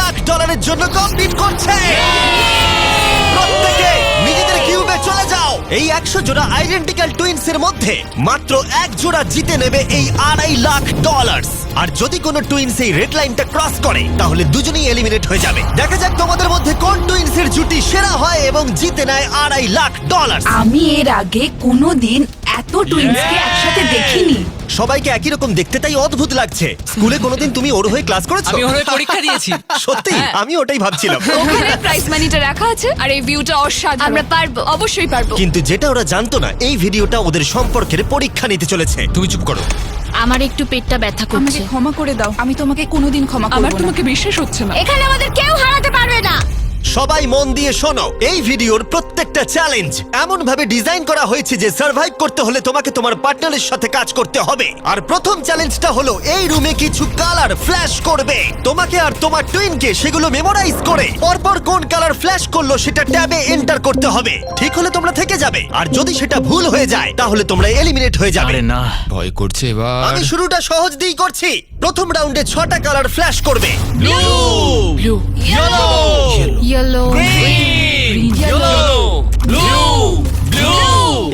$2,50,000 জন্য কম্পিট করছে। প্রত্যেকে নিজেদের কিউবে চলে যাও। এই 100 জোড়া আইডেন্টিক্যাল টুইনস এর মধ্যে মাত্র এক জোড়া জিতে নেবে এই $2,50,000। আর যদি কোনো টুইনস এই রেড লাইনটা ক্রস করে তাহলে দুজনেই এলিমিনেট হয়ে যাবে। দেখা যাক তোমাদের মধ্যে কোন টুইনস এর জুটি সেরা হয় এবং জিতে নেয় $2,50,000। আমি এর আগে কোনোদিন এত টুইনসকে একসাথে দেখিনি। সবাইকে একই রকম দেখতে, তাই অদ্ভুত লাগছে। স্কুলে কোনোদিন তুমি ওর হয়ে ক্লাস করেছো? আমি ওর হয়ে পরীক্ষা দিয়েছি। সত্যি? আমি ওটাই ভাবছিলাম। ওখানে প্রাইস মানিটা রাখা আছে আর এই ভিউটা অসাধারণ। আমরা পারবো, অবশ্যই পারবো। কিন্তু যেটা ওরা জানতো না, এই ভিডিওটা ওদের সম্পর্কের পরীক্ষা নিতে চলেছে। তুমি চুপ করো। আমার একটু পেটটা ব্যথা আমাকে করছে। ক্ষমা করে দাও, আমি তোমাকে কোনোদিন ক্ষমা করব না। আমার তোমাকে বিশ্বাস হচ্ছে না। এখানে আমাদের কেউ হারাতে পারবে না। সবাই মন দিয়ে শোনো, এই ভিডিওর প্রত্যেকটা চ্যালেঞ্জ এমন ভাবে ডিজাইন করা হয়েছে যে সার্ভাইভ করতে হলে তোমাকে তোমার পার্টনারের সাথে কাজ করতে হবে। আর প্রথম চ্যালেঞ্জটা হলো এই রুমে কিছু কালার ফ্ল্যাশ করবে। তোমাকে আর তোমার টুইনকে সেগুলো মেমোরাইজ করে পরপর কোন কালার ফ্ল্যাশ করলো সেটা ট্যাবে এন্টার করতে হবে। ঠিক হলে তোমরা থেকে যাবে, আর যদি সেটা ভুল হয়ে যায় তাহলে তোমরা এলিমিনেট হয়ে যাবে। আরে না, ভয় করছে এবার। আমি শুরুটা সহজ দিয়েই করছি। প্রথম রাউন্ডে 6টা কালার ফ্ল্যাশ করবে। Blue, blue, yellow, yellow, yellow, blue, blue.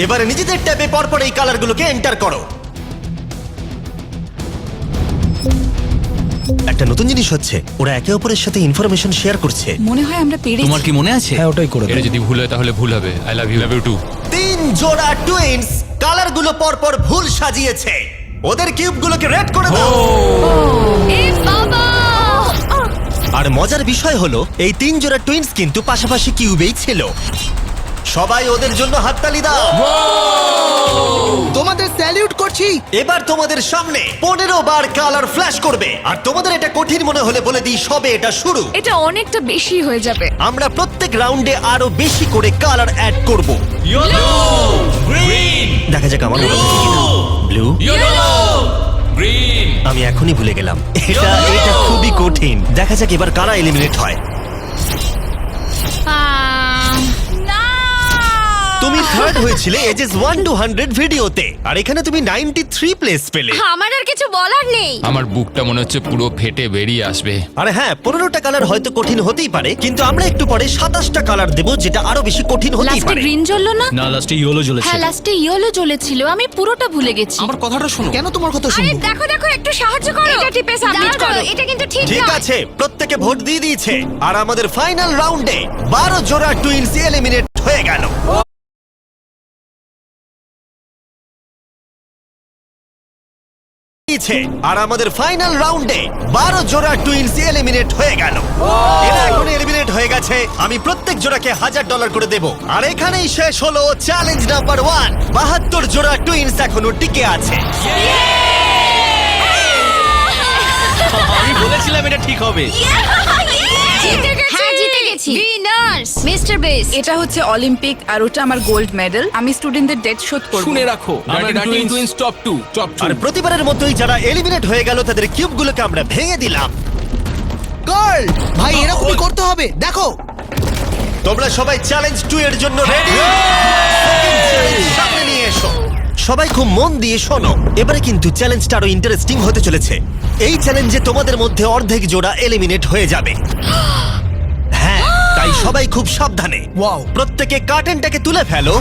এবারে নিজেদের ট্যাবে পরপর এই কালারগুলোকে এন্টার করো। একটা নতুন জিনিস হচ্ছে, ওরা একে অপরের সাথে ইনফরমেশন শেয়ার করছে। মনে হয় আমরা পেরেছি। তোমার কি মনে আছে? হ্যাঁ, ওটাই করে দাও। এটা যদি ভুল হয় তাহলে ভুল হবে। I love you, love you too. 3 জোড়া টুইনস কালারগুলো পরপর ভুল সাজিয়েছে। ওদের কিউবগুলোকে রেড করে দাও। এ বাবা! আর মজার বিষয় হলো এই 3 জোড়া টুইনস কিন্তু পাশাপাশি কিউবেই ছিল। সবাই ওদের জন্য হাততালি দাও। তোমাদের স্যালিউট করছি। এবার তোমাদের সামনে 15 বার কালার ফ্ল্যাশ করবে। আর তোমাদের এটা কঠিন মনে হলে বলে দিই, সবে এটা শুরু। এটা অনেকটা বেশি হয়ে যাবে। আমরা প্রত্যেক রাউন্ডে আরো বেশি করে কালার অ্যাড করব। ইয়েলো, গ্রিন, দেখা যাক আমার মনে থাকে কিনা। Blue, yellow, green. আমি এখনই ভুলে গেলাম। এটা খুবই কঠিন। দেখা যাক এবার কারা এলিমিনেট হয়। তুমি থার্ড হয়েছিলে এজেস 1 to 100 ভিডিওতে, আর এখানে তুমি 93 প্লেস পেলে। আমার আর কিছু বলার নেই। আমার বুকটা মনে হচ্ছে পুরো ফেটে বেরিয়ে আসবে। আরে হ্যাঁ, 15টা কালার হয়তো কঠিন হতেই পারে, কিন্তু আমরা একটু পরে 27টা কালার দেব, যেটা আরো বেশি কঠিন হতেই লাস্টে পারে। গ্রিন জ্বললো না? না, লাস্টে ইয়েলো জ্বলেছে। হ্যাঁ, লাস্টে ইয়েলো জ্বলেছিল। আমি পুরোটা ভুলে গেছি। আমার কথাটা শোনো। কেন তোমার কথা আরে শুনবো? দেখো দেখো, একটু সাহায্য করো। এটা টিপে সাবমিট দাঁড়াও, করো। এটা কিন্তু ঠিক ঠিক নয়। আছে, প্রত্যেকে ভোট দিয়ে দিয়েছে, আর আমাদের ফাইনাল রাউন্ডে 12 জোড়া টুইনস এলিমিনেট হয়ে গেল। আর আমাদের ফাইনাল রাউন্ডে 12 জোড়া টুইনস এলিমিনেট হয়ে গেল। এরা এখন এলিমিনেট হয়ে গেছে। আমি প্রত্যেক জোড়াকে $1000 করে দেব। আর এখানেই শেষ হলো চ্যালেঞ্জ নাম্বার 1। 72 জোড়া টুইনস এখনো টিকে আছে। আমি বলেছিলাম এটা ঠিক হবে। জিতে গেছি। হ্যাঁ, জিতে গেছি। Winners mister base. এটা হচ্ছে অলিম্পিক আর ওটা আমার গোল্ড মেডেল। আমি স্টুডেন্টদের ডেট শোধ করব। শুনে রাখো, আমরা টুইনস টপ 2 আর প্রতিবারের মতোই যারা এলিমিনেট হয়ে গেল তাদের কিউবগুলোকে আমরা ভেঙে দিলাম। গার্ল, ভাই এরকমই করতে হবে। দেখো, তোমরা সবাই চ্যালেঞ্জ 2 এর জন্য রেডি? সামনে নিয়ে এসো। সবাই খুব মন দিয়ে শোনো, এবারে কিন্তু চ্যালেঞ্জটা আরো ইন্টারেস্টিং হতে চলেছে। এই চ্যালেঞ্জে তোমাদের মধ্যে অর্ধেক জোড়া এলিমিনেট হয়ে যাবে। হ্যাঁ, তাই সবাই খুব সাবধানে। Wow. প্রত্যেকে কার্টেনটাকে তুলে ফেলো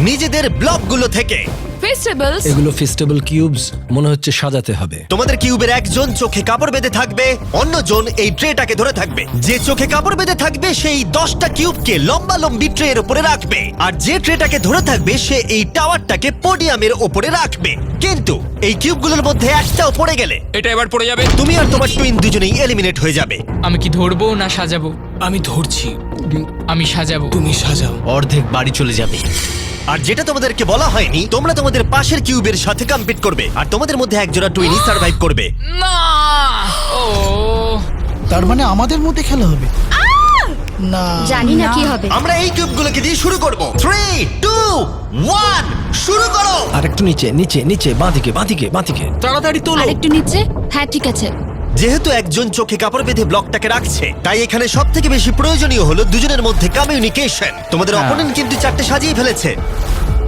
নিজেদের ব্লকগুলো থেকে। ফেস্টিভ্যালস। এগুলো ফেস্টিভ্যাল কিউবস, মনে হচ্ছে সাজাতে হবে। তোমাদের কিউবের একজন চোখে কাপড় বেঁধে থাকবে, অন্যজন এই ট্রেটাকে ধরে থাকবে। যে চোখে কাপড় বেঁধে থাকবে সেই 10টা কিউবকে লম্বা লম্বি ট্রের উপরে রাখবে, আর যে ট্রেটাকে ধরে থাকবে সে এই টাওয়ারটাকে পোডিয়ামের উপরে রাখবে। কিন্তু এই কিউবগুলোর মধ্যে একটাও পড়ে গেলে এটা এবার পড়ে যাবে। তুমি আর তোমার টুইন দুজনেই এলিমিনেট হয়ে যাবে। আমি কি ধরবো না সাজাবো? আমি ধরছি, আমি সাজাবো। তুমি সাজাও। অর্ধেক বাড়ি চলে যাবে। আর যেটা তোমাদেরকে বলা হয়নি, তোমরা তোমাদের পাশের কিউবের সাথে কম্পিট করবে, আর তোমাদের মধ্যে একজোড়া টুইনই সার্ভাইভ করবে। না, ও তার মানে আমাদের মধ্যে খেলা হবে না? জানি না কি হবে। আমরা এই কিউবগুলোকে দিয়ে শুরু করব। 3, 2, 1 শুরু করো। আরেকটু নিচে নিচে নিচে, বাঁদিকে বাঁদিকে বাঁদিকে। তাড়াতাড়ি তোলো। আরেকটু নিচে। হ্যাঁ, ঠিক আছে। যেহেতু একজন চোখে কাপড় বেঁধে ব্লকটাকে রাখছে, তাই এখানে সব থেকে বেশি প্রয়োজনীয় হলো দুজনের মধ্যে কমিউনিকেশন। তোমাদের অপোনেন্ট কিন্তু 4টে সাজিয়ে ফেলেছে।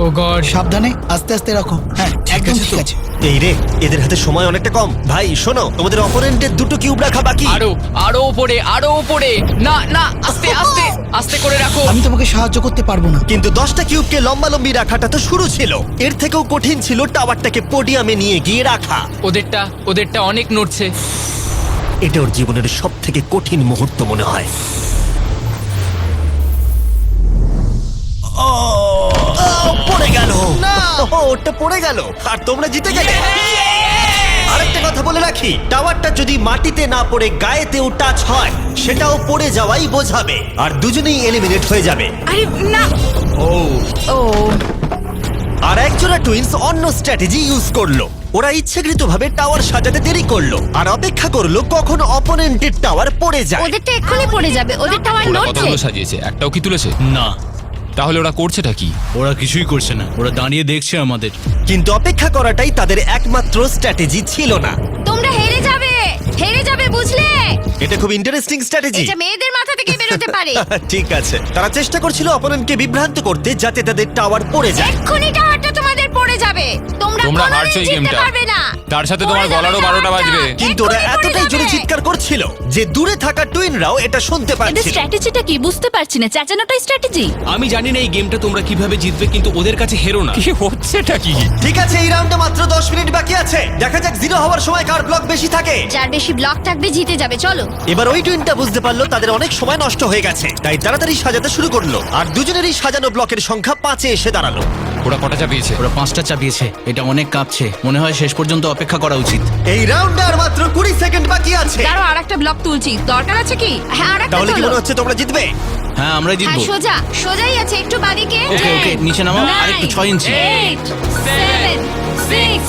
ও গড। সাবধানে, আস্তে আস্তে রাখো। হ্যাঁ, একদম ঠিক আছে। এই রে, এদের হাতে সময় অনেকটা কম। ভাই শোনো, তোমাদের অপোনেন্টের দুটো কিউব রাখা বাকি। আরো উপরে, আরো উপরে। না না, আস্তে আস্তে আস্তে করে রাখো। আমি তোমাকে সাহায্য করতে পারবো না। কিন্তু 10টা কিউবকে লম্বালম্বি রাখাটা তো শুরু ছিল, এর থেকেও কঠিন ছিল টাওয়ারটাকে পোডিয়ামে নিয়ে গিয়ে রাখা। ওদেরটা অনেক নড়ছে। এটা ওর জীবনের সব থেকে কঠিন মুহূর্ত মনে হয়। পড়ে গেল। ওটা পড়ে গেল আর তোমরা জিতে গেলে। আরেকটা কথা বলে রাখি, টাওয়ারটা যদি মাটিতে না পড়ে গায়েতেও টাচ হয় সেটাও পড়ে যাওয়াই বোঝাবে, আর দুজনেই এলিমিনেট হয়ে যাবে। আরে না। ও আর একজোড়া টুইনস অন্য স্ট্র্যাটেজি ইউজ করলো। ওরা ইচ্ছাকৃতভাবে টাওয়ার সাজাতে দেরি করলো আর অপেক্ষা করলো কখন অপোনেন্টের টাওয়ার পড়ে যায়। ওদেরটা এক্ষুনি পড়ে যাবে, ওদের টাওয়ার ওরা নড়ছে। কতগুলো সাজিয়েছে, একটাও কি তুলেছে? না, তাহলে ওরা করছেটা কি? ওরা কিছুই করছে না, ওরা দাঁড়িয়ে দেখছে আমাদের। কিন্তু অপেক্ষা করাটাই তাদের একমাত্র স্ট্র্যাটেজি ছিল না। তোমরা হেরে যাবে বুঝলে? এটা খুব ইন্টারেস্টিং স্ট্র্যাটেজি। এটা মেয়েদের মাথা থেকে বেরোতে পারে। ঠিক আছে, তারা চেষ্টা করছিল অপোনেন্টকে বিভ্রান্ত করতে যাতে তাদের টাওয়ার পড়ে যায়। এক্ষুনি টাওয়ারটা তোমাদের পড়ে যাবে। তোমরা তোমরা কোনোদিন হারছো এই জিততে গেমটা। পারবে না। তার সাথে তোমার পড়ে যাবে গলারও 12টা টাওয়ারটা। বাজবে। কিন্তু ওরা এক্ষুনি পড়ে এতটাই জোরে যাবে। চিৎকার করছিল যে দূরে থাকা টুইনরাও এটা শুনতে এদের পাচ্ছিল। স্ট্র্যাটেজিটা কি বুঝতে পারছি না, চেঁচানোটাই স্ট্র্যাটেজি। আমি জানি না এই গেমটা তোমরা কিভাবে জিতবে, কিন্তু ওদের কাছে হেরো না। কি হচ্ছেটা কি? ঠিক আছে, এই রাউন্ডে মাত্র 10 মিনিট বাকি আছে। দেখা যাক জিরো হওয়ার সময় কার ব্লক বেশি থাকে। যার বেশি ব্লক থাকবে জিতে যাবে। চলো। এবার ওই টুইনটা বুঝতে পারলো তাদের অনেক সময় নষ্ট হয়ে গেছে, তাই তাড়াতাড়ি সাজাতে শুরু করলো। আর দুজনেরই সাজানো ব্লকের সংখ্যা 5-এ এসে দাঁড়ালো। ওরা কটা চাপিয়েছে? ওরা 5টা চাপিয়েছে, এটা অনেক কাঁপছে। মনে হয় শেষ পর্যন্ত অপেক্ষা করা উচিত। এই রাউন্ডে আর মাত্র 20 সেকেন্ড বাকি আছে। আরো আরেকটা ব্লক তুলছি, দরকার আছে কি? হ্যাঁ, আরেকটা তাহলে কি তোলো। মনে হচ্ছে তোমরা জিতবে? হ্যাঁ, আমরা হ্যাঁ, জিতবো। সোজাই আছে, একটু বাদিকে। ওকে ওকে, নিচে নামাও, আরেকটু 6 ইঞ্চি। 8 7 6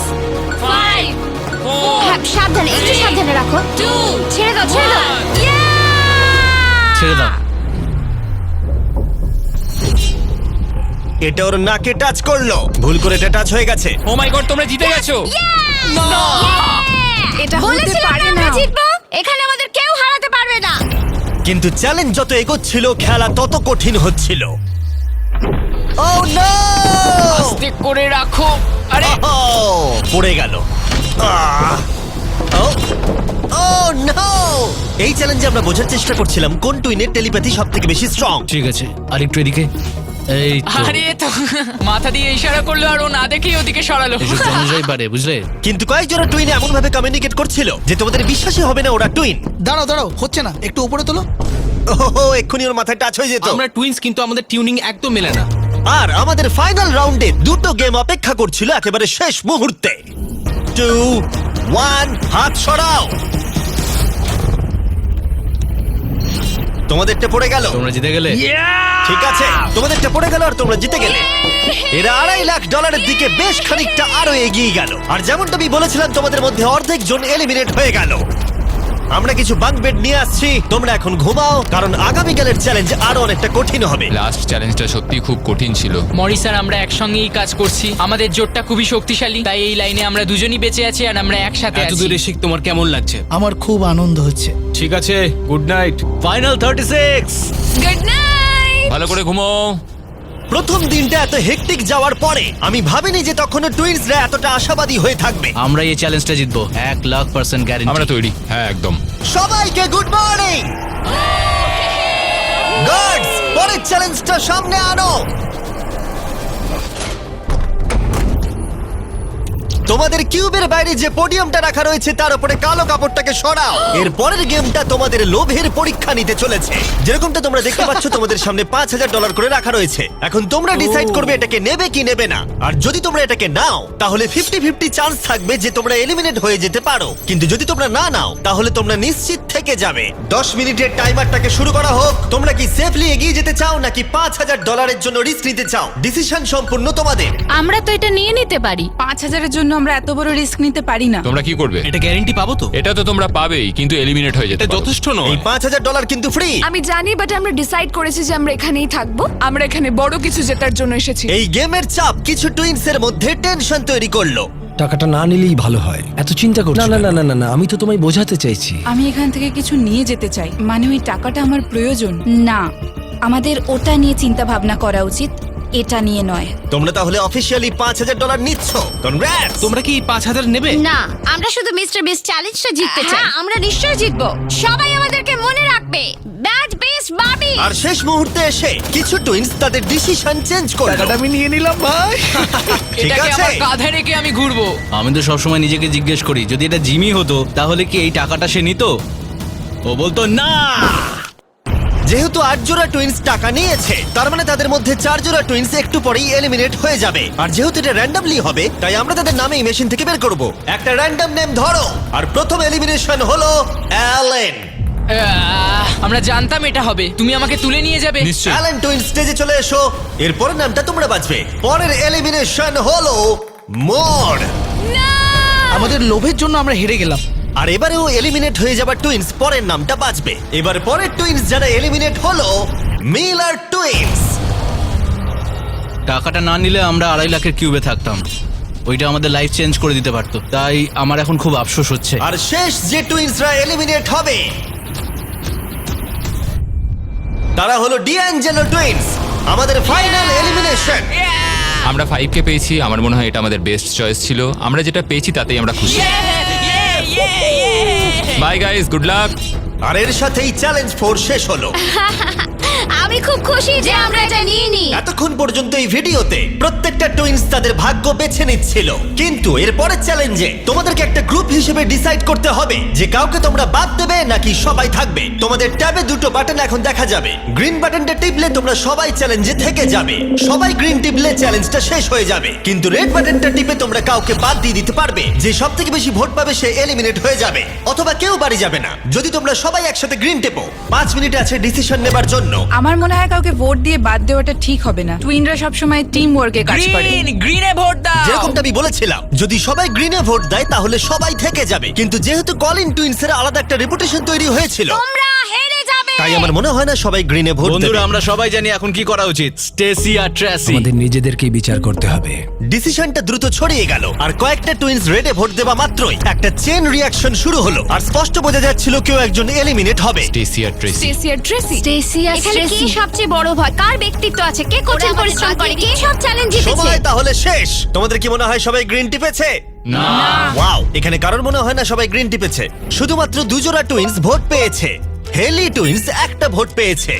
5 হ্যাঁ, সাবধানে, একটু সাবধানে রাখো। 2 ছেড়ে দাও। ছেড়ে দাও। এটা ওর নাকে টাচ করলো, ভুল করে এটা টাচ হয়ে গেছে। ও মাই গড, তোমরা জিতে গেছো। এটা হতে বলেছিলাম পারে আমরা না। জিতবো। এখানে আমাদের কেউ হারাতে পারবে না। কিন্তু চ্যালেঞ্জ যত এগোচ্ছিল খেলা তত কঠিন হচ্ছিল। ও নো! আস্তে করে রাখো। আরে পড়ে গেল। এই চ্যালেঞ্জে আমরা বোঝার চেষ্টা করছিলাম কোন টুইনের টেলিপ্যাথি সবথেকে বেশি স্ট্রং। ঠিক আছে, আরেকটু এদিকে। এই তো। আরে তো মাথা দিয়ে ইশারা করলো আর ও না দেখেই ওদিকে সরালো। এসব জনজয় পারে, বুঝলে? কিন্তু কয়েকজন টুইন এমন ভাবে কমিউনিকেট করছিল যে তোমাদের বিশ্বাসই হবে না ওরা টুইন। দাঁড়াও, হচ্ছে না, একটু উপরে তোলো। ওহো, এক্ষুনি ওর মাথায় টাচ হয়ে যেত। আমরা টুইনস, কিন্তু আমাদের টিউনিং একদম মেলে না। আর আমাদের ফাইনাল রাউন্ডে দুটো গেম অপেক্ষা করছিল একেবারে শেষ মুহূর্তে। 2 1 হাত সরাও। তোমাদেরটা পড়ে গেল। তোমরা জিতে গেলে। ঠিক আছে, তোমাদেরটা পড়ে গেল আর তোমরা জিতে গেলে। এরা $2.5 লাখ দিকে বেশ খানিকটা আরো এগিয়ে গেল। আর যেমনটা আমি বলেছিলাম, তোমাদের মধ্যে অর্ধেক জন এলিমিনেট হয়ে গেল। আমরা কিছু বাঙ্ক বেড নিয়ে আসছি, তোমরা এখন ঘুমাও, কারণ আগামীকালের চ্যালেঞ্জ আরো অনেকটা কঠিন হবে। লাস্ট চ্যালেঞ্জটা সত্যি খুব কঠিন ছিল। মরিস আর আমরা একসঙ্গেই কাজ করছি, আমাদের জোটটা খুবই শক্তিশালী, তাই এই লাইনে আমরা দুজনই বেঁচে আছি আর আমরা একসাথে এত আছি। দূরে শিখ, তোমার কেমন লাগছে? আমার খুব আনন্দ হচ্ছে। ঠিক আছে, good night. Final 36। Good night. ভালো করে ঘুমো। প্রথম দিনটা এত হেক্টিক যাওয়ার পরে আমি ভাবিনি যে তখনও টুইনসরা এতটা আশাবাদী হয়ে থাকবে। আমরা এই চ্যালেঞ্জটা জিতবো, 1,00,000% গ্যারান্টি। আমরা তৈরি। হ্যাঁ, একদম। সবাইকে গুড মর্নিং। গার্ডস, পরের চ্যালেঞ্জটা সামনে আনো। তোমাদের কিউবের বাইরে যে পোডিয়ামটা রাখা রয়েছে তার উপরে কালো কাপড়টাকে সরাও। এর পরের গেমটা তোমাদের লোভের পরীক্ষা নিতে চলেছে। যেরকমটা তোমরা দেখতে পাচ্ছ, তোমাদের সামনে $5,000 করে রাখা রয়েছে। এখন তোমরা ডিসাইড করবে এটাকে নেবে কি নেবে না। আর যদি তোমরা এটাকে নাও তাহলে 50-50 চান্স থাকবে যে তোমরা এলিমিনেট হয়ে যেতে পারো। কিন্তু যদি তোমরা না নাও তাহলে তোমরা নিশ্চিত থেকে যাবে। 10 মিনিটের টাইমারটাকে শুরু করা হোক। তোমরা কি সেফলি এগিয়ে যেতে চাও নাকি $5,000 জন্য রিস্ক নিতে চাও? ডিসিশন সম্পূর্ণ তোমাদের। আমরা তো এটা নিয়ে নিতে পারি। 5,000-এর জন্য আমরা এত বড় রিস্ক নিতে পারি না। তোমরা কি করবে? এটা গ্যারান্টি পাবো তো? এটা তো তোমরা পাবেই, কিন্তু এলিমিনেট হয়ে যেতে এটা পারো। যথেষ্ট এই নয়। $5,000 কিন্তু ফ্রি। আমি জানি, বাট আমরা ডিসাইড করেছি যে আমরা এখানেই থাকবো। আমরা এখানে বড় কিছু জেতার জন্য এসেছি। এই গেমের চাপ কিছু টুইনসের মধ্যে টেনশন তৈরি করলো। টাকাটা না নিলেই ভালো হয়। এত চিন্তা করছো? না না না না না, আমি তো তোমায় বোঝাতে চাইছি। আমি এখান থেকে কিছু নিয়ে যেতে চাই, মানে ওই টাকাটা আমার প্রয়োজন। না, আমাদের ওটা নিয়ে চিন্তা ভাবনা করা উচিত। এটা নিয়ে নয়। তোমরা তাহলে অফিসিয়ালি $5,000 নিচ্ছ। কনগ্রাটস। তোমরা কি 5,000 নেবে? না, আমরা শুধু মিস্টার বিস্ট চ্যালেঞ্জটা জিততে চাই। আমরা নিশ্চয়ই জিতবো। সবাই আমাদেরকে মনে রাখবে। ব্যাড বেস্ট বাবি। আর শেষ মুহূর্তে এসে কিছু টুইনস তাদের ডিসিশন চেঞ্জ করলো। টাকাটা আমি নিয়ে নিলাম ভাই। ঠিক এটাকে আছে। আমার কাঁধে রেখে আমি ঘুরবো। আমি তো সবসময় নিজেকে জিজ্ঞেস করি যদি এটা জিমি হতো তাহলে কি এই টাকাটা সে নিত? ও বলতো না। যেহেতু 8 জোড়া টুইনস টাকা নিয়েছে, তার মানে তাদের মধ্যে 4 জোড়া টুইনস একটু পরেই এলিমিনেট হয়ে যাবে। আর যেহেতু এটা র্যান্ডমলি হবে, তাই আমরা তাদের নামে এই মেশিন থেকে বের করব। একটা র্যান্ডম নেম ধরো। আর প্রথম এলিমিনেশন হলো অ্যালেন। আমরা জানতাম এটা হবে। তুমি আমাকে তুলে নিয়ে যাবে। নিশ্চয়ই। অ্যালেন টুইন স্টেজে চলে এসো। এরপরের নামটা তোমরা বাঁচবে। পরের এলিমিনেশন হলো মোর। আমাদের লোভের জন্য আমরা হেরে গেলাম। আর এবারেও এলিমিনেট হয়ে যাবার টুইনস পরের নামটা বাঁচবে। এবার পরের টুইনস যারা এলিমিনেট হলো মিলার টুইনস। টাকাটা না নিলে আমরা 2.5 লাখের কিউবে থাকতাম। ওইটা আমাদের লাইফ চেঞ্জ করে দিতে পারতো। তাই আমার এখন খুব আফসোস হচ্ছে। আর শেষ যে টুইনসরা এলিমিনেট হবে তারা হলো ডিঅ্যাঞ্জেলো টুইনস। আমাদের ফাইনাল এলিমিনেশন। আমরা 5K পেয়েছি, আমার মনে হয় এটা আমাদের বেস্ট চয়েস ছিল। আমরা যেটা পেয়েছি তাতেই আমরা খুশি। Bye guys, good luck. আর এর সাথেই চ্যালেঞ্জ 4 শেষ হলো। আমি খুব খুশি যে আমরা এটা নিয়ে নি। এতক্ষণ পর্যন্ত এই ভিডিওতে প্রত্যেকটা টুইনস তাদের ভাগ্য বেছে নিচ্ছিল, কিন্তু এর পরের চ্যালেঞ্জে তোমাদেরকে একটা গ্রুপ হিসেবে ডিসাইড করতে হবে যে কাউকে তোমরা বাদ দেবে নাকি সবাই থাকবে। তোমাদের ট্যাবে দুটো বাটন এখন দেখা যাবে। গ্রিন বাটনটা টিপলে তোমরা সবাই চ্যালেঞ্জে থেকে যাবে। সবাই গ্রিন টিপলে চ্যালেঞ্জটা শেষ হয়ে যাবে। কিন্তু রেড বাটনটা টিপে তোমরা কাউকে বাদ দিয়ে দিতে পারবে। যে সবথেকে বেশি ভোট পাবে সে এলিমিনেট হয়ে যাবে, অথবা কেউ বাড়ি যাবে না। যদি তোমরা সবাই একসাথে গ্রিন টেপো, 5 মিনিট আছে ডিসিশন নেবার জন্য। আমার মনে হয় কাউকে ভোট দিয়ে বাদ দেওয়াটা ঠিক হবে না। টুইনরা সবসময় টিম ওয়ার্কে কাজ করে। গ্রিনে ভোট দাও। যেরকমটা আমি বলেছিলাম, যদি সবাই গ্রিনে ভোট দেয় তাহলে সবাই থেকে যাবে। কিন্তু যেহেতু কলিন টুইনসের আলাদা একটা রেপুটেশন তৈরি হয়েছিল, তোমরা হেরে যাবে। তাই আমার মনে হয় না সবাই গ্রিনে ভোট দেবে। বন্ধুরা, আমরা সবাই জানি এখন কি করা উচিত। স্টেসি আর ট্রেসি। আমাদের নিজেদেরকেই বিচার করতে হবে। ডিসিশনটা দ্রুত ছড়িয়ে গেল, আর কয়েকটা টুইনস রেডে ভোট দেওয়া মাত্রই একটা চেন রিঅ্যাকশন শুরু হলো। আর স্পষ্ট বোঝা যাচ্ছিল কেউ একজন এলিমিনেট হবে। স্টেসি আর ট্রেসি। স্টেসি আর ট্রেসি। স্টেসি আর এখানে কে সবচেয়ে বড় ভয়? কার ব্যক্তিত্ব আছে? কে কঠিন পরিশ্রম করে? কে সব চ্যালেঞ্জ জিতেছে? সময় তাহলে শেষ। তোমাদের কি মনে হয় সবাই গ্রিন টিপেছে? না। ওয়াও, এখানে কারোর মনে হয় না সবাই গ্রিন টিপেছে। শুধুমাত্র 2 জোড়া টুইনস ভোট পেয়েছে। হেলি টুইনস একটা ভোট পেয়েছে,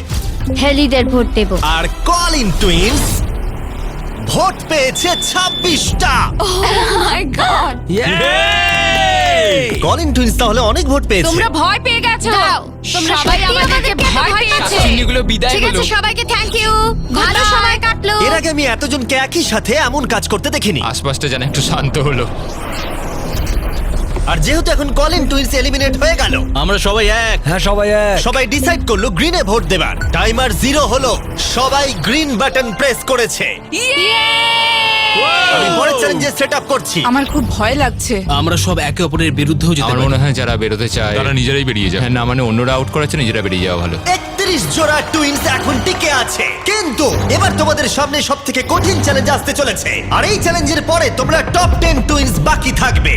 হেলিদের ভোট দেব। আর কলিন টুইনস ভোট পেয়েছে 26টা। মাই গড। কলিন টুইনস তাহলে অনেক ভোট পেয়েছে। তোমরা ভয় পেয়ে গেছো। দাও। তোমরা সবাই সত্যি আমাদেরকে ভয় পেয়েছে। চিমনিগুলো বিদায় ঠিক হলো। আছে, সবাইকে থ্যাংক ইউ। ভালো সময় কাটলো। এর আগে আমি এতজনকে একই সাথে এমন কাজ করতে দেখিনি। আশপাশটা যেন একটু শান্ত হলো। আর যেহেতু এখন কলিন টুইনস এলিমিনেট হয়ে গেল, আমরা সবাই এক। হ্যাঁ, সবাই এক। সবাই ডিসাইড করলো গ্রিনে ভোট দেবার। টাইমার 0 হলো। সবাই গ্রিন বাটন প্রেস করেছে। আমি পরের চ্যালেঞ্জে সেট আপ করছি। আমার খুব ভয় লাগছে। আমরা সব একে অপরের বিরুদ্ধেও যেতে আমার পারি। মনে হয় যারা বেরোতে চায় তারা নিজেরাই বেরিয়ে যায়। হ্যাঁ, না মানে অন্যরা আউট করাচ্ছে, নিজেরা বেরিয়ে যাওয়া ভালো। 31 জোড়া টুইনস এখন টিকে আছে, কিন্তু এবার তোমাদের সামনে সবথেকে কঠিন চ্যালেঞ্জ আসতে চলেছে। আর এই চ্যালেঞ্জের পরে তোমরা টপ 10 টুইনস বাকি থাকবে।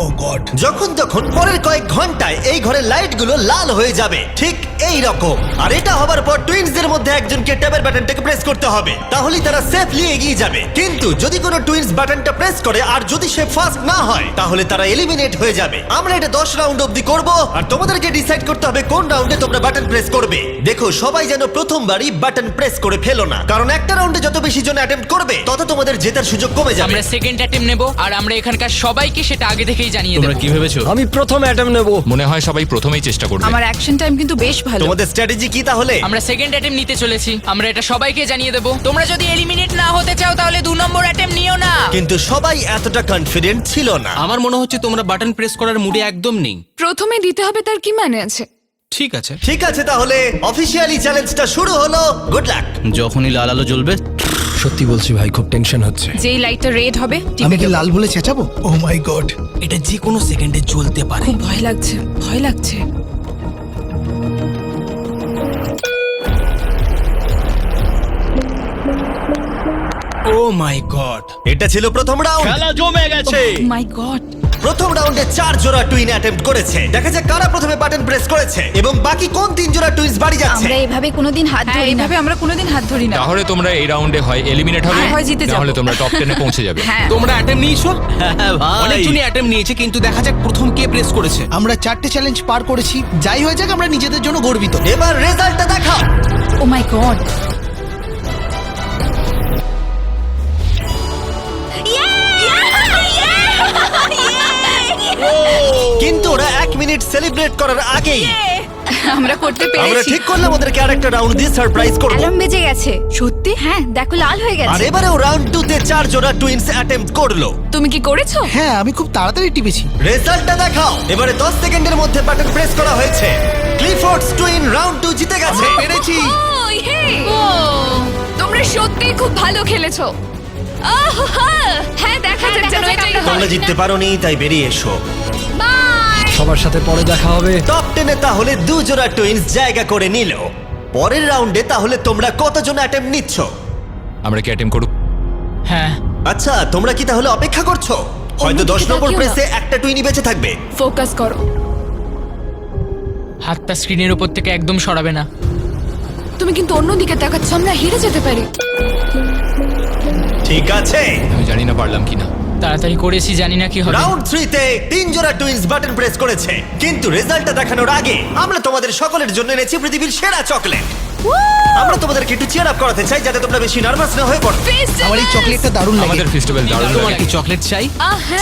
ও গড। যখন তখন পরের কয়েক ঘন্টায় এই ঘরের লাইটগুলো লাল হয়ে যাবে, ঠিক এই রকম। আর এটা হবার পর টুইনসদের মধ্যে একজনকে ট্যাবের বাটনটাকে প্রেস করতে হবে, তাহলেই তারা সেফলি এগিয়ে যাবে। কিন্তু যদি কোনো টুইনস বাটনটা প্রেস করে আর যদি সে ফার্স্ট না হয়, তাহলে তারা এলিমিনেট হয়ে যাবে। আমরা এটা 10 রাউন্ড অবধি করব, আর তোমাদেরকে ডিসাইড করতে হবে কোন রাউন্ডে তোমরা বাটন প্রেস করবে। দেখো, সবাই যেন প্রথমবারই বাটন প্রেস করে ফেলো না, কারণ একটা রাউন্ডে যত বেশি জন অ্যাটেম্প্ট করবে তত তোমাদের জেতার সুযোগ কমে যাবে। আমরা সেকেন্ড অ্যাটেম্প নেব, আর আমরা এখানকার সবাইকে সেটা আগে থেকেই জানিয়ে তোমরা দেব। কি ভেবেছো? আমি প্রথম অ্যাটেম্প নেব। মনে হয় সবাই প্রথমেই চেষ্টা করবে। আমার অ্যাকশন টাইম কিন্তু বেশ ভালো। তোমাদের স্ট্র্যাটেজি কি তাহলে? আমরা সেকেন্ড অ্যাটেম্প নিতে চলেছি। আমরা এটা সবাইকে জানিয়ে দেব। তোমরা যদি এলিমিনেট না হতে চাও তাহলে 2 নম্বর অ্যাটেম্প নিও না। কিন্তু সবাই এতটা কনফিডেন্ট ছিল না। আমার মনে হচ্ছে তোমরা বাটন প্রেস করার মুডে একদম নেই। প্রথমে দিতে হবে তার কি মানে আছে? ঠিক আছে। ঠিক আছে, তাহলে অফিসিয়ালি চ্যালেঞ্জটা শুরু হলো। Good luck. যখনই লাল আলো জ্বলবে সত্যি বলছি ভাই, খুব টেনশন হচ্ছে। যেই লাইটটা রেড হবে আমি টিপে কি দেবো। লাল বলে চেঁচাবো? ও মাই গড। এটা যে কোনো সেকেন্ডে জ্বলতে পারে। খুব ভয় লাগছে, ভয় লাগছে। ও মাই গড, এটা ছিল প্রথম রাউন্ড। খেলা জমে গেছে। মাই গড। প্রথম রাউন্ডে 4 জোড়া টুইন অ্যাটেম্প্ট করেছে। দেখা যাক কারা প্রথমে বাটন প্রেস করেছে এবং বাকি কোন 3 জোড়া টুইনস বাড়ি যাচ্ছে। আমরা এভাবে কোনোদিন হাত হ্যাঁ ধরি না। এইভাবে আমরা কোনোদিন হাত ধরি না। তাহলে তোমরা এই রাউন্ডে হয় এলিমিনেট হবে আর হয় জিতে যাবো। তাহলে তোমরা টপ 10 এ পৌঁছে যাবে। হ্যাঁ তোমরা অ্যাটেম্প নিয়েছো? হ্যাঁ ভাই অনেকজনই অ্যাটেম্প নিয়েছে, কিন্তু দেখা যাক প্রথম কে প্রেস করেছে। আমরা 4টে চ্যালেঞ্জ পার করেছি, যাই হয়ে যাক আমরা নিজেদের জন্য গর্বিত। এবার রেজাল্টটা দেখাও। ও মাই গড। কিন্তু ওরা 1 মিনিট সেলিব্রেট করার আগেই আমরা করতে আমরা পেরেছি। ঠিক করলাম ওদেরকে আরেকটা রাউন্ড দিয়ে সারপ্রাইজ করব। অ্যালার্ম বেজে গেছে। সত্যি? হ্যাঁ দেখো লাল হয়ে আর গেছে। এবারেও রাউন্ড 2 তে 4 জোড়া টুইনস অ্যাটেম্প্ট করলো। তুমি কি করেছো? হ্যাঁ আমি খুব তাড়াতাড়ি টিপেছি। রেজাল্টটা দেখাও। এবারে 10 সেকেন্ডের মধ্যে বাটন প্রেস করা হয়েছে। ক্লিফোর্ডস টুইন রাউন্ড 2 জিতে গেছে। পেরেছি। ও, ইয়ে! তোমরা সত্যিই খুব ভালো খেলেছো। হ্যাঁ দেখা যাক যেন এটাই হয়। তোমরা জিততে পারোনি, তাই বেরিয়ে এসো। সবার সাথে পরে দেখা হবে। টপ 10 এ তাহলে 2 জোড়া টুইনস জায়গা করে নিল। পরের রাউন্ডে তাহলে তোমরা কতজন অ্যাটেম্প্ট নিচ্ছ? আমরা কি অ্যাটেম্প করব? হ্যাঁ আচ্ছা, তোমরা কি তাহলে অপেক্ষা করছো? হয়তো 10 নম্বর তাকিও না। প্রেসে একটা টুইনই বেঁচে থাকবে। ফোকাস করো। হাতটা স্ক্রিনের উপর থেকে একদম সরাবে না। তুমি কিন্তু অন্যদিকে তাকাচ্ছ, আমরা হেরে যেতে পারি। ঠিক আছে। আমি জানি না পারলাম কিনা। তাড়াতাড়ি করেছি, জানি না কি হবে। রাউন্ড 3 তে 3 জোড়া টুইনস বাটন প্রেস করেছে, কিন্তু রেজাল্টটা দেখানোর আগে আমরা তোমাদের সকলের জন্য এনেছি পৃথিবীর সেরা চকলেট। আমরা তোমাদেরকে একটু চিয়ার আপ করাতে চাই যাতে তোমরা বেশি নার্ভাস না হয়ে পড়ো। আমার এই চকলেটটা দারুণ লাগে। আমাদের ফেস্টিভ্যাল দারুণ তোমার লাগে। কি চকলেট চাই?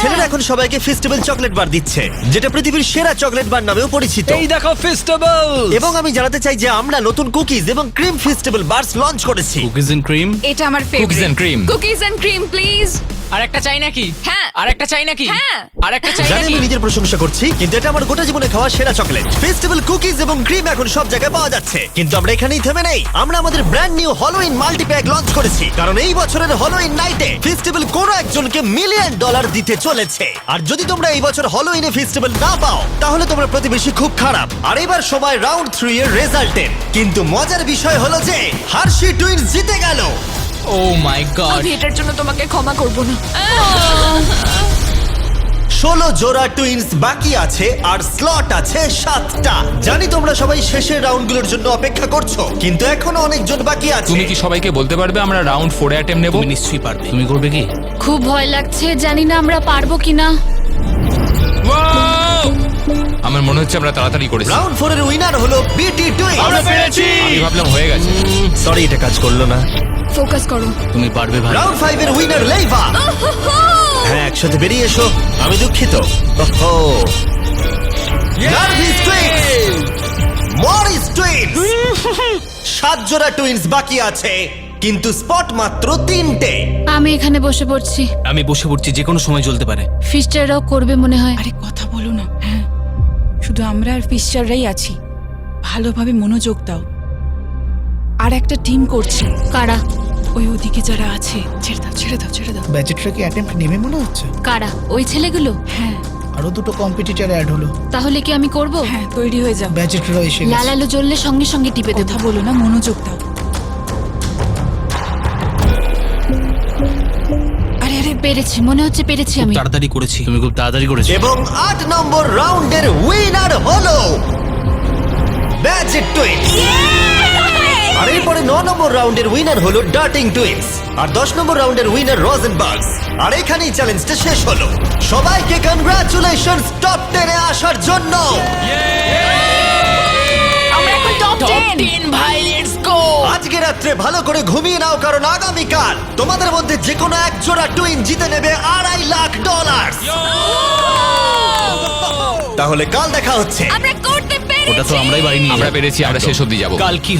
ছেলেরা এখন সবাইকে ফেস্টিভ্যাল চকলেট বার দিচ্ছে, যেটা পৃথিবীর সেরা চকলেট বার নামেও পরিচিত। এই দেখো ফেস্টিভ্যাল। এবং আমি জানাতে চাই যে আমরা নতুন কুকিজ এবং ক্রিম ফেস্টিভ্যাল বার্স লঞ্চ করেছি। Cookies and cream. এটা আমার cookies favourite. And cream. Cookies and cream please. আর একটা চাই নাকি? হ্যাঁ। আর একটা চাই নাকি? হ্যাঁ। আর একটা চাই জানি নাকি? আমি নিজের প্রশংসা করছি, কিন্তু এটা আমার গোটা জীবনে খাওয়া সেরা চকলেট। ফেস্টিভ্যাল কুকিজ এবং ক্রিম এখন সব জায়গায় পাওয়া যাচ্ছে, কিন্তু আমরা এখানেই থেমে নেই। আমরা আমাদের brand new Halloween multipack launch করেছি, কারণ এই বছরের হলোইন নাইটে ফেস্টিভ্যাল কোনো একজনকে $1 মিলিয়ন দিতে চলেছে। আর যদি তোমরা এই বছর হলোইনে ফেস্টিভ্যাল না পাও, তাহলে তোমরা প্রতিবেশী খুব খারাপ। আর এবার সময় রাউন্ড 3 এর রেজাল্টের। কিন্তু মজার বিষয় হলো যে হার্শি টুইনস জিতে গেল। ও মাই গড। আমি এটার জন্য তোমাকে ক্ষমা করব না। 16 জোড়া টুইনস বাকি আছে আর স্লট আছে 7টা। জানি তোমরা সবাই শেষের রাউন্ডগুলোর জন্য অপেক্ষা করছো, কিন্তু এখনো অনেকজন বাকি আছে। তুমি কি সবাইকে বলতে পারবে আমরা রাউন্ড 4 এ অ্যাটেম্প নেব? তুমি নিশ্চয়ই পারবে। তুমি করবে কি? খুব ভয় লাগছে, জানি না আমরা পারবো কিনা। আমার মনে হচ্ছে আমরা তাড়াতাড়ি করেছি। রাউন্ড 4 এর উইনার হলো বিটি টুইনস। আমি ভাবলাম হয়ে গেছে। সরি, এটা কাজ করলো না। ফোকাস করো। তুমি পারবে ভাই। রাউন্ড 5 এর উইনার লেইভা। হ্যাঁ, একসাথে বেরিয়ে এসো। আমি দুঃখিত। ওহো, নার্ভিস টুইনস, মরিস টুইনস। 7 জোড়া টুইনস বাকি আছে, কিন্তু স্পট মাত্র 3টে। আমি এখানে বসে পড়ছি। আমি বসে পড়ছি, যে কোনো সময় জ্বলতে পারে। ফিস্টাররাও করবে মনে হয়। আরে কথা বলো না। হ্যাঁ শুধু আমরা আর ফিশাররাই আছি। ভালোভাবে মনোযোগ দাও। আর একটা টিম করছে। কারা? ওই ওদিকে যারা আছে। ছেড়ে দাও ছেড়ে দাও ছেড়ে দাও। ব্যাচেটরা কি অ্যাটেম্প্ট নেবে মনে হচ্ছে? কারা? ওই ছেলেগুলো? হ্যাঁ আরো 2টো কম্পিটিটর অ্যাড হলো। তাহলে কি আমি করব? হ্যাঁ তৈরি হয়ে যাও। ব্যাচেটরা এসে গেছে। লাল আলো জ্বললে সঙ্গে সঙ্গে টিপে দেবো। কথা বলো না, মনোযোগ দাও। আরে আরে পেরেছি, মনে হচ্ছে পেরেছি আমি। তাড়াতাড়ি করেছি। তুমি খুব তাড়াতাড়ি করেছো। এবং 8 নম্বর রাউন্ডের উইনার হলো ব্যাচেট টুইনস। আর এরপরে 9 নম্বর রাউন্ডের উইনার হলো ডার্টিং টুইনস। আর 10 নম্বর রাউন্ডের উইনার রোজেনবার্গস। আর এখানেই চ্যালেঞ্জটা শেষ হলো। সবাইকে কনগ্রাচুলেশনস টপ 10 এ আসার জন্য। আমরা এখন টপ 10 ভাই, লেটস গো। আজকে রাত্রে ভালো করে ঘুমিয়ে নাও, কারণ আগামীকাল তোমাদের মধ্যে যে কোনো এক জোড়া টুইন জিতে নেবে $2.5 লাখ। তাহলে কাল দেখা হচ্ছে। আমরা করতে পেরেছি। ওটা তো আমরাই বাড়ি নিয়ে আমরা যাবো। পেরেছি, আমরা শেষ অবধি যাবো। কাল কি